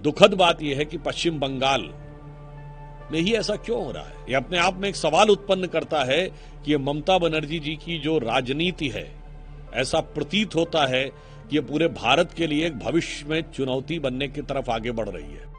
दुखद बात यह है कि पश्चिम बंगाल में ही ऐसा क्यों हो रहा है। यह अपने आप में एक सवाल उत्पन्न करता है कि ये ममता बनर्जी जी की जो राजनीति है, ऐसा प्रतीत होता है कि ये पूरे भारत के लिए एक भविष्य में चुनौती बनने की तरफ आगे बढ़ रही है।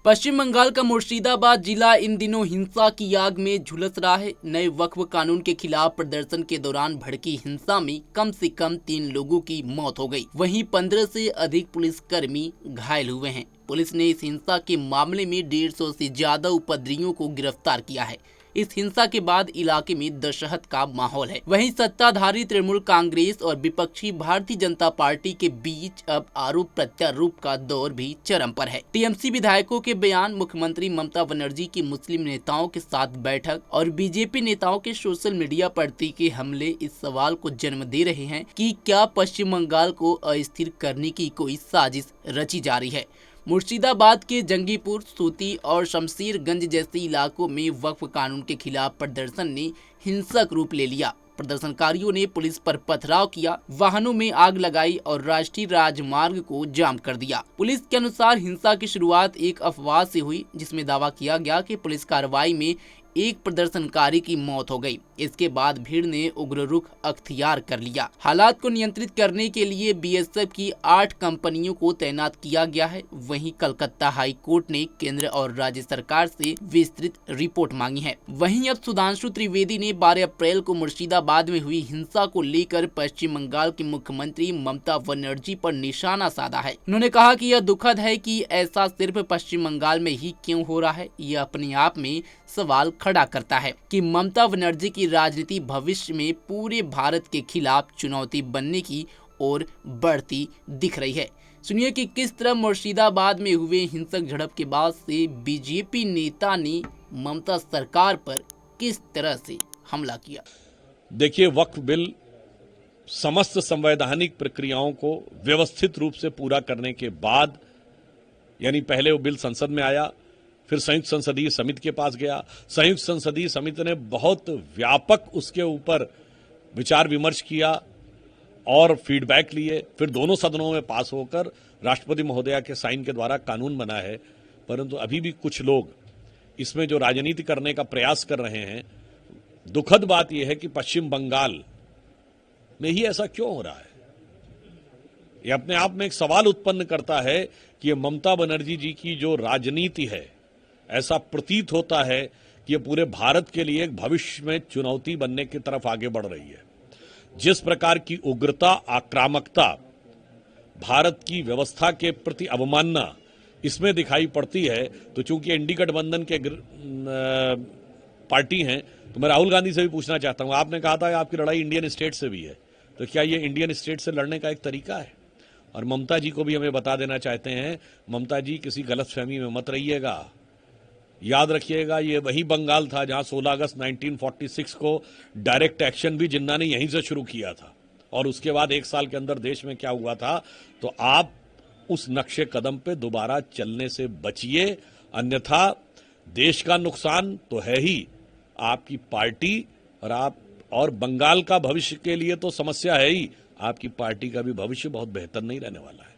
पश्चिम बंगाल का मुर्शिदाबाद जिला इन दिनों हिंसा की आग में झुलस रहा है। नए वक्फ कानून के खिलाफ प्रदर्शन के दौरान भड़की हिंसा में कम से कम 3 लोगों की मौत हो गई। वहीं 15 से अधिक पुलिसकर्मी घायल हुए हैं। पुलिस ने इस हिंसा के मामले में 150 से ज्यादा उपद्रवियों को गिरफ्तार किया है। इस हिंसा के बाद इलाके में दशहत का माहौल है। वहीं सत्ताधारी तृणमूल कांग्रेस और विपक्षी भारतीय जनता पार्टी के बीच अब आरोप प्रत्यारोप का दौर भी चरम पर है। टीएमसी विधायकों के बयान, मुख्यमंत्री ममता बनर्जी की मुस्लिम नेताओं के साथ बैठक और बीजेपी नेताओं के सोशल मीडिया पर तीखे हमले इस सवाल को जन्म दे रहे हैं कि क्या पश्चिम बंगाल को अस्थिर करने की कोई साजिश रची जा रही है। मुर्शिदाबाद के जंगीपुर, सूती और शमशेरगंज जैसे इलाकों में वक्फ कानून के खिलाफ प्रदर्शन ने हिंसक रूप ले लिया। प्रदर्शनकारियों ने पुलिस पर पथराव किया, वाहनों में आग लगाई और राष्ट्रीय राजमार्ग को जाम कर दिया। पुलिस के अनुसार हिंसा की शुरुआत एक अफवाह से हुई, जिसमें दावा किया गया कि पुलिस कार्रवाई में एक प्रदर्शनकारी की मौत हो गई। इसके बाद भीड़ ने उग्र रुख अख्तियार कर लिया। हालात को नियंत्रित करने के लिए बीएसएफ की 8 कंपनियों को तैनात किया गया है। वहीं कलकत्ता हाई कोर्ट ने केंद्र और राज्य सरकार से विस्तृत रिपोर्ट मांगी है। वहीं अब सुधांशु त्रिवेदी ने 12 अप्रैल को मुर्शिदाबाद में हुई हिंसा को लेकर पश्चिम बंगाल की मुख्यमंत्री ममता बनर्जी पर निशाना साधा है। उन्होंने कहा कि यह दुखद है कि ऐसा सिर्फ पश्चिम बंगाल में ही क्यों हो रहा है। यह अपने आप में सवाल खड़ा करता है कि ममता बनर्जी की राजनीति भविष्य में पूरे भारत के खिलाफ चुनौती बनने की ओर बढ़ती दिख रही है। सुनिए कि किस तरह मुर्शिदाबाद में हुए हिंसक झड़प के बाद से बीजेपी नेता ने ममता सरकार पर किस तरह से हमला किया। देखिए, वक्फ बिल समस्त संवैधानिक प्रक्रियाओं को व्यवस्थित रूप से पूरा करने के बाद, यानी पहले वो बिल संसद में आया, फिर संयुक्त संसदीय समिति के पास गया। संयुक्त संसदीय समिति ने बहुत व्यापक उसके ऊपर विचार विमर्श किया और फीडबैक लिए, फिर दोनों सदनों में पास होकर राष्ट्रपति महोदया के साइन के द्वारा कानून बना है। परंतु अभी भी कुछ लोग इसमें जो राजनीति करने का प्रयास कर रहे हैं, दुखद बात यह है कि पश्चिम बंगाल में ही ऐसा क्यों हो रहा है। यह अपने आप में एक सवाल उत्पन्न करता है कि ये ममता बनर्जी जी की जो राजनीति है, ऐसा प्रतीत होता है कि ये पूरे भारत के लिए एक भविष्य में चुनौती बनने की तरफ आगे बढ़ रही है। जिस प्रकार की उग्रता, आक्रामकता, भारत की व्यवस्था के प्रति अवमानना इसमें दिखाई पड़ती है, तो चूंकि एनडीए गठबंधन के पार्टी हैं, तो मैं राहुल गांधी से भी पूछना चाहता हूं, आपने कहा था आपकी लड़ाई इंडियन स्टेट से भी है, तो क्या ये इंडियन स्टेट से लड़ने का एक तरीका है। और ममता जी को भी हमें बता देना चाहते हैं, ममता जी किसी गलतफहमी में मत रहिएगा। याद रखिएगा, ये वही बंगाल था जहां 16 अगस्त 1946 को डायरेक्ट एक्शन भी जिन्ना ने यहीं से शुरू किया था, और उसके बाद 1 साल के अंदर देश में क्या हुआ था। तो आप उस नक्शे कदम पे दोबारा चलने से बचिए, अन्यथा देश का नुकसान तो है ही, आपकी पार्टी और बंगाल का भविष्य के लिए तो समस्या है ही, आपकी पार्टी का भी भविष्य बहुत बेहतर नहीं रहने वाला है।